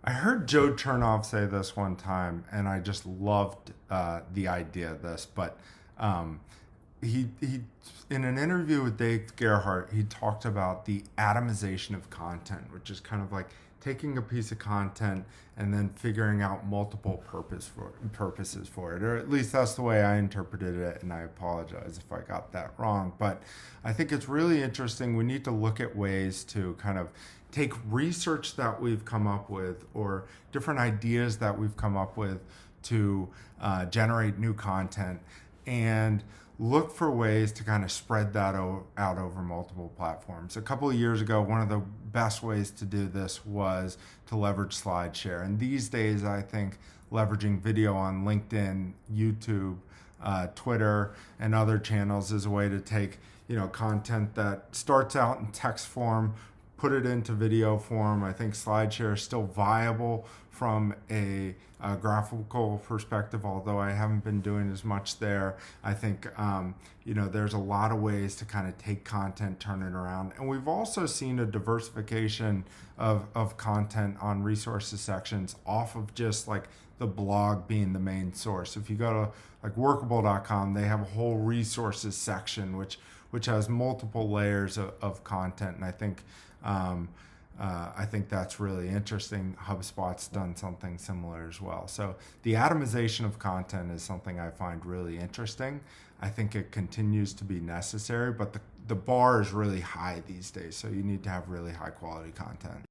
I heard Joe Chernoff say this one time, and I just loved the idea of this. But um, he in an interview with Dave Gerhardt, he talked about the atomization of content, which is kind of like taking a piece of content and then figuring out multiple purposes for it, or at least that's the way I interpreted it. And I apologize if I got that wrong, but I think it's really interesting. We need to look at ways to kind of take research that we've come up with or different ideas that we've come up with to generate new content and look for ways to kind of spread that out over multiple platforms. A couple of years ago, one of the best ways to do this was to leverage SlideShare. And these days, I think leveraging video on LinkedIn, YouTube, Twitter, and other channels is a way to take content that starts out in text form, put it into video form. I think SlideShare is still viable from a graphical perspective, although I haven't been doing as much there. I think there's a lot of ways to kind of take content, turn it around, and we've also seen a diversification of content on resources sections off of just like the blog being the main source. If you go to like workable.com, they have a whole resources section which has multiple layers of content, and I think that's really interesting. HubSpot's done something similar as well. So the atomization of content is something I find really interesting. I think it continues to be necessary, but the bar is really high these days. So you need to have really high quality content.